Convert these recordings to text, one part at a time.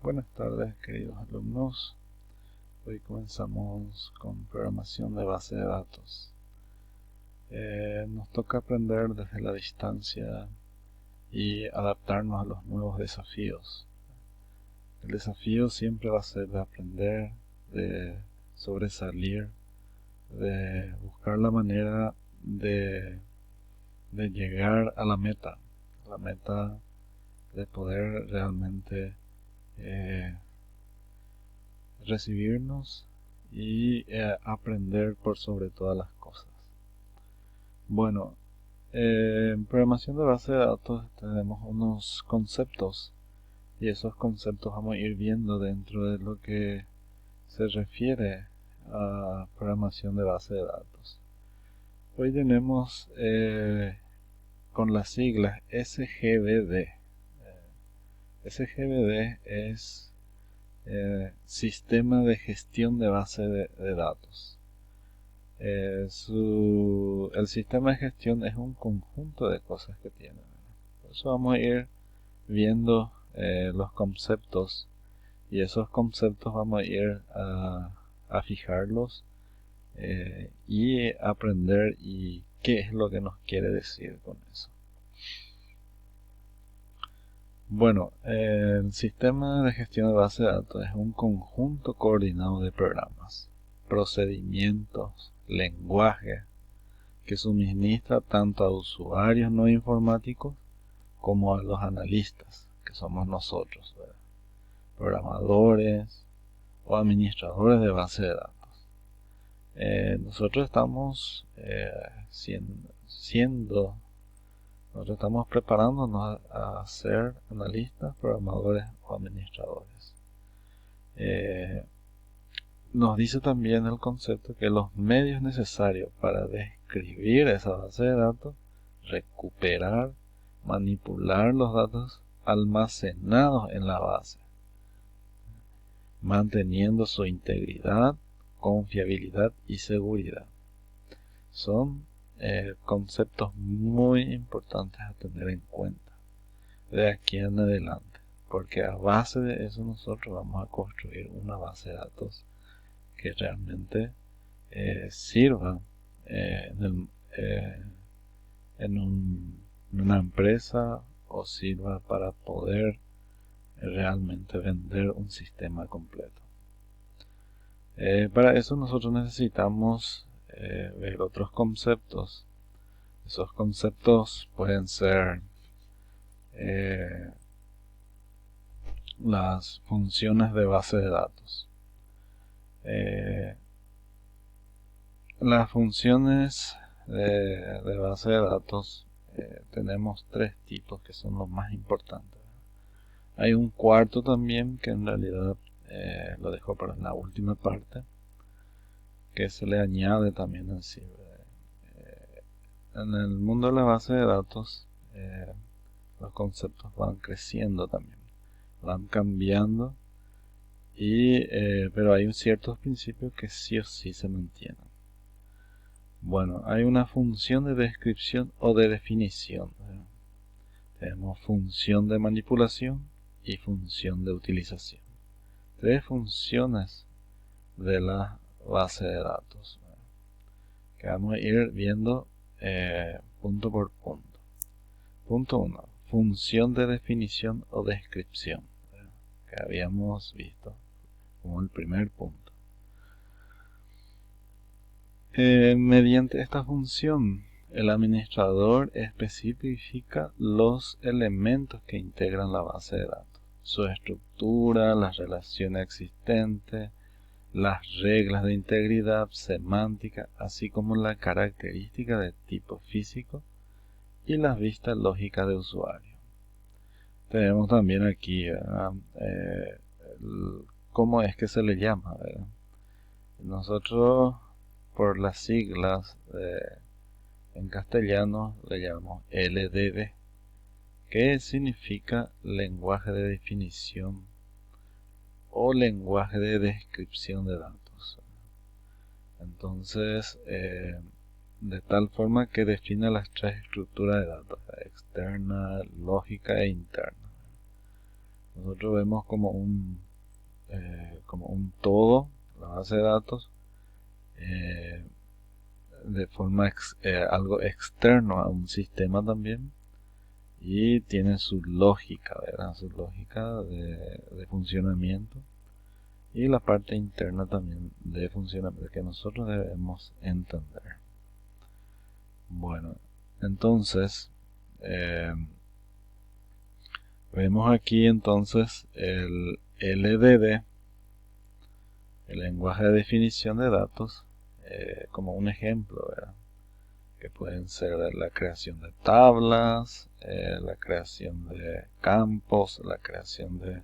Buenas tardes, queridos alumnos. Hoy comenzamos con programación de base de datos. Nos toca aprender desde la distancia y adaptarnos a los nuevos desafíos. El desafío siempre va a ser de aprender, de sobresalir, de buscar la manera de llegar a la meta de poder realmente recibirnos y aprender por sobre todas las cosas. Bueno, en programación de base de datos tenemos unos conceptos y esos conceptos vamos a ir viendo dentro de lo que se refiere a programación de base de datos. Hoy tenemos con las siglas SGBD. SGBD es Sistema de Gestión de Base de Datos. El sistema de gestión es un conjunto de cosas que tiene. Por eso vamos a ir viendo los conceptos, y esos conceptos vamos a ir a fijarlos y aprender y qué es lo que nos quiere decir con eso. Bueno, el sistema de gestión de base de datos es un conjunto coordinado de programas, procedimientos, lenguaje, que suministra tanto a usuarios no informáticos como a los analistas, que somos nosotros, ¿verdad? Programadores o administradores de base de datos. Nosotros estamos nosotros estamos preparándonos a ser analistas, programadores o administradores. Nos dice también el concepto que los medios necesarios para describir esa base de datos, recuperar, manipular los datos almacenados en la base, manteniendo su integridad, confiabilidad y seguridad. Son conceptos muy importantes a tener en cuenta de aquí en adelante, porque a base de eso nosotros vamos a construir una base de datos que realmente sirva en una empresa o sirva para poder realmente vender un sistema completo. Para eso nosotros necesitamos ver otros conceptos. Esos conceptos pueden ser las funciones de base de datos. Las funciones de base de datos tenemos tres tipos que son los más importantes. Hay un cuarto también que en realidad lo dejo para la última parte, que se le añade también en sí. En el mundo de la base de datos los conceptos van creciendo también, van cambiando, pero hay ciertos principios que sí o sí se mantienen. Bueno, hay una función de descripción o de definición. Tenemos función de manipulación y función de utilización. Tres funciones de la base de datos que vamos a ir viendo punto por punto. Punto 1. Función de definición o descripción, que habíamos visto como el primer punto. Mediante esta función, el administrador especifica los elementos que integran la base de datos, su estructura, las relaciones existentes, las reglas de integridad, semántica, así como la característica de tipo físico y las vistas lógicas de usuario. Tenemos también aquí cómo es que se le llama, ¿verdad? Nosotros, por las siglas en castellano, le llamamos LDD, que significa lenguaje de definición o lenguaje de descripción de datos. Entonces, de tal forma que define las tres estructuras de datos: externa, lógica e interna. nosotros vemos como un todo la base de datos, de forma algo externo a un sistema también, y tiene su lógica, ¿verdad? Su lógica de funcionamiento, y la parte interna también de funcionamiento que nosotros debemos entender. Bueno, entonces vemos aquí entonces el LDD, el lenguaje de definición de datos, como un ejemplo, ¿verdad? Que pueden ser la creación de tablas, la creación de campos, la creación de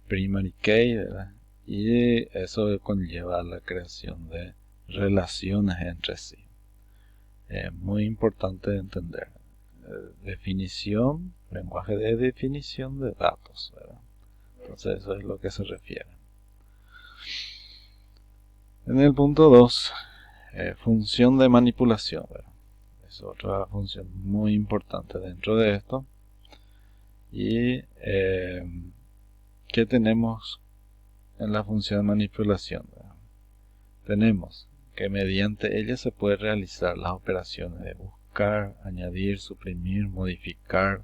primary key, ¿verdad? Y eso conlleva la creación de relaciones entre sí. Muy importante de entender. Definición, lenguaje de definición de datos, ¿verdad? Entonces eso es lo que se refiere. En el punto 2, función de manipulación, ¿verdad? Es otra función muy importante dentro de esto. Y ¿qué tenemos en la función de manipulación? Tenemos que mediante ella se puede realizar las operaciones de buscar, añadir, suprimir, modificar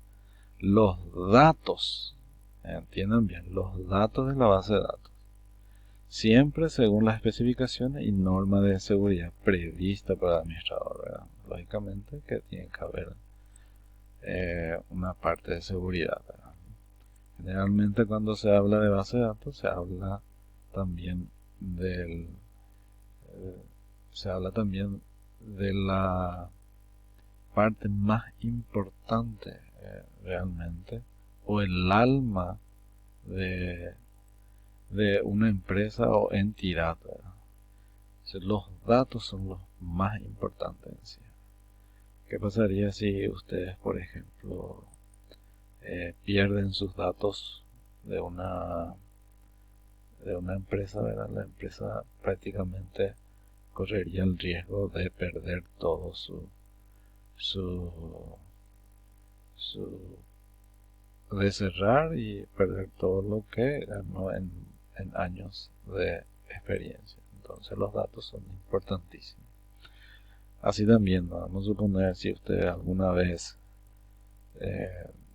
los datos. Entiendan bien, los datos de la base de datos. Siempre según las especificaciones y normas de seguridad prevista para el administrador, ¿verdad? Lógicamente que tiene que haber una parte de seguridad, ¿verdad? Generalmente cuando se habla de base de datos se habla también de la parte más importante realmente, o el alma de una empresa o entidad, ¿verdad? O sea, los datos son los más importantes en sí. ¿Qué pasaría si ustedes, por ejemplo, pierden sus datos de una empresa, ¿verdad? La empresa prácticamente correría el riesgo de perder todo de cerrar y perder todo lo que ganó en años de experiencia. Entonces los datos son importantísimos. Así también, ¿no? Vamos a suponer si usted alguna vez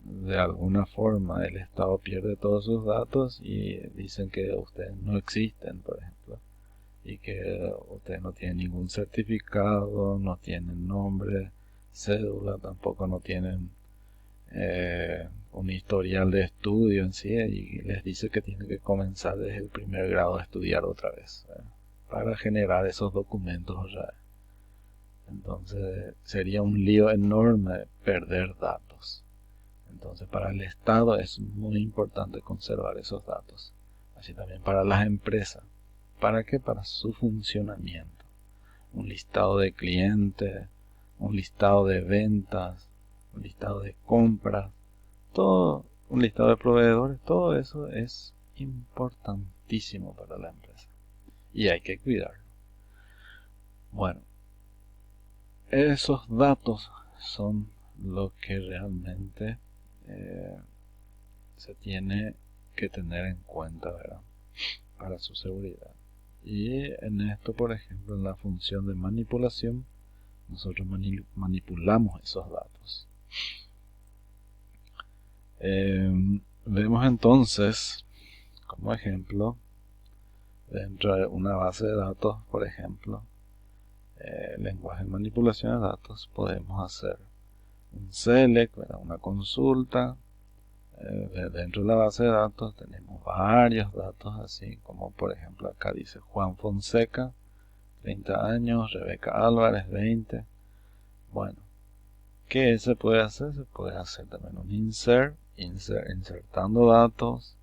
de alguna forma el Estado pierde todos sus datos y dicen que ustedes no existen, por ejemplo, y que ustedes no tienen ningún certificado, no tienen nombre, cédula, tampoco no tienen un historial de estudio en sí, y les dice que tienen que comenzar desde el primer grado a estudiar otra vez, para generar esos documentos otra vez. Entonces sería un lío enorme perder datos. Entonces para el Estado es muy importante conservar esos datos. Así también para las empresas. ¿Para qué? Para su funcionamiento. Un listado de clientes, un listado de ventas, un listado de compras, todo, un listado de proveedores, todo eso es importantísimo para la empresa. Y hay que cuidarlo. Bueno, esos datos son lo que realmente se tiene que tener en cuenta, ¿verdad? Para su seguridad. Y en esto, por ejemplo, en la función de manipulación, nosotros manipulamos esos datos. Vemos entonces, como ejemplo, dentro de una base de datos, por ejemplo, lenguaje de manipulación de datos, podemos hacer un select, ¿verdad? Una consulta. Dentro de la base de datos tenemos varios datos, así como por ejemplo acá dice Juan Fonseca, 30 años, Rebeca Álvarez, 20. Bueno, ¿qué se puede hacer? Se puede hacer también un insertando datos,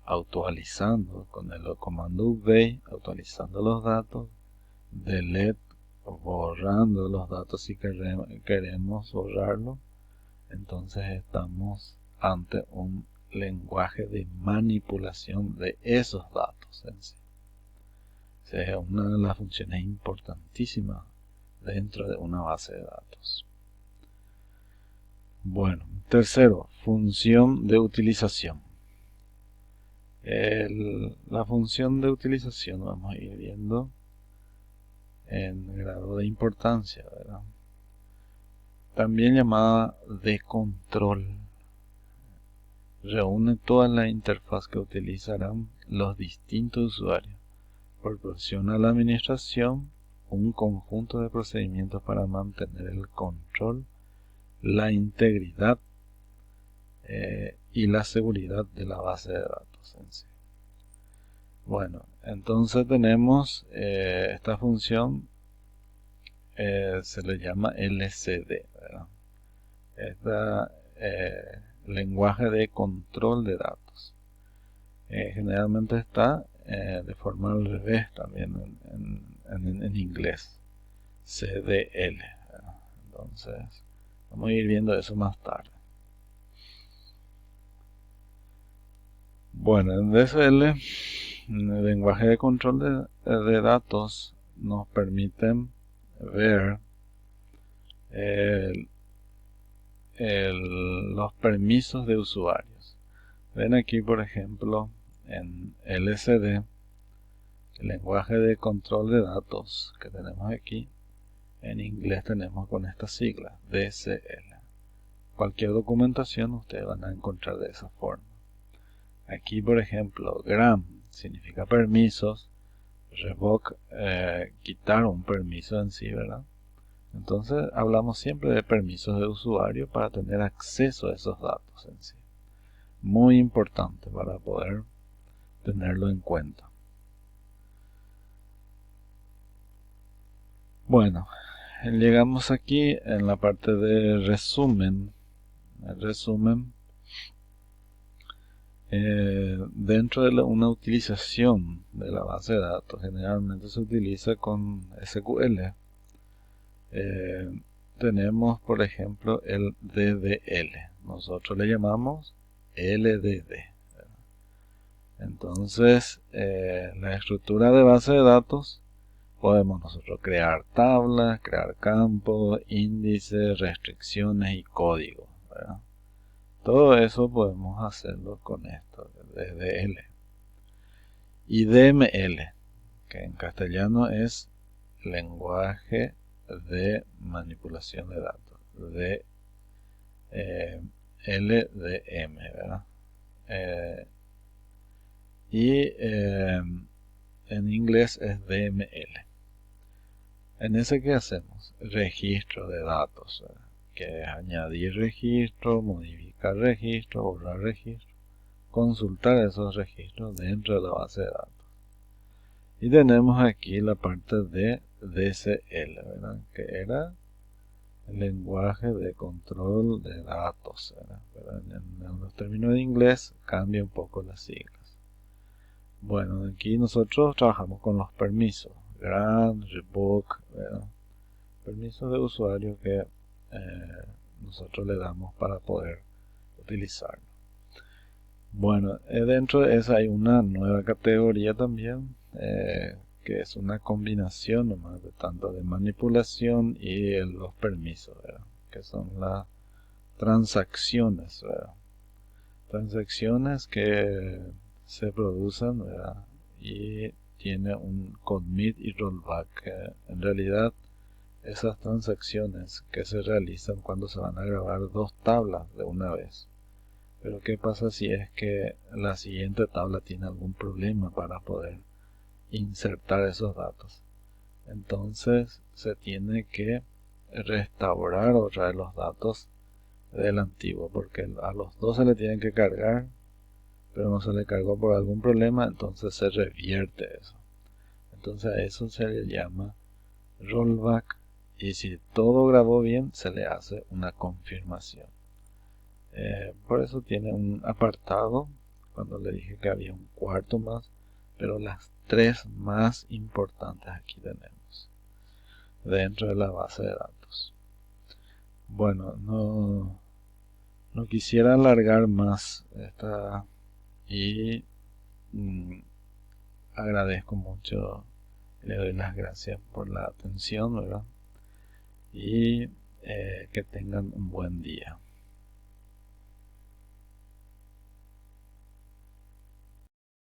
actualizando con el comando update, actualizando los datos, delete, borrando los datos si queremos borrarlo. Entonces estamos ante un lenguaje de manipulación de esos datos en sí. Es una de las funciones importantísimas dentro de una base de datos. Bueno, tercero, función de utilización. La función de utilización vamos a ir viendo en grado de importancia, ¿verdad? También llamada de control. Reúne toda la interfaz que utilizarán los distintos usuarios. Proporciona a la administración un conjunto de procedimientos para mantener el control, la integridad y la seguridad de la base de datos en sí. Bueno, entonces tenemos esta función, se le llama LCD, ¿verdad? Lenguaje de control de datos. Generalmente está de forma al revés también en inglés, CDL, ¿verdad? Entonces vamos a ir viendo eso más tarde. Bueno, en DSL, el lenguaje de control de datos nos permiten ver los permisos de usuarios. Ven aquí, por ejemplo, en LCD, el lenguaje de control de datos que tenemos aquí, en inglés tenemos con esta sigla, DSL. Cualquier documentación ustedes van a encontrar de esa forma. Aquí, por ejemplo, GRAM significa permisos, revoke, quitar un permiso en sí, ¿verdad? Entonces hablamos siempre de permisos de usuario para tener acceso a esos datos en sí. Muy importante para poder tenerlo en cuenta. Bueno, llegamos aquí en la parte de resumen. El resumen, dentro de una utilización de la base de datos, generalmente se utiliza con SQL. Tenemos, por ejemplo, el DDL. Nosotros le llamamos LDD. Entonces, la estructura de base de datos, podemos nosotros crear tablas, crear campos, índices, restricciones y código, ¿verdad? Todo eso podemos hacerlo con esto, DDL. Y DML, que en castellano es lenguaje de manipulación de datos, de LDM, ¿verdad? En inglés es DML. En ese, ¿qué hacemos? Registro de datos, ¿verdad? Que es añadir registro, modificar registro, borrar registro, consultar esos registros dentro de la base de datos. Y tenemos aquí la parte de DSL, ¿verdad? Que era el lenguaje de control de datos, ¿verdad? Pero en los términos de inglés cambia un poco las siglas. Bueno, aquí nosotros trabajamos con los permisos, grant, revoke, ¿verdad? Permisos de usuario que nosotros le damos para poder utilizarlo. Bueno, dentro de esa hay una nueva categoría también, que es una combinación nomás de tanto de manipulación y los permisos, ¿verdad? Que son las transacciones, ¿verdad? Transacciones que se producen, ¿verdad? Y tiene un commit y rollback. En realidad, esas transacciones que se realizan cuando se van a grabar dos tablas de una vez. Pero ¿qué pasa si es que la siguiente tabla tiene algún problema para poder insertar esos datos? Entonces se tiene que restaurar o traer los datos del antiguo, porque a los dos se le tienen que cargar, pero no se le cargó por algún problema, entonces se revierte eso. Entonces a eso se le llama rollback, y si todo grabó bien se le hace una confirmación. Por eso tiene un apartado, cuando le dije que había un cuarto más, pero las tres más importantes aquí tenemos dentro de la base de datos. Bueno, no quisiera alargar más esta, y agradezco mucho, le doy las gracias por la atención, ¿verdad? Y que tengan un buen día.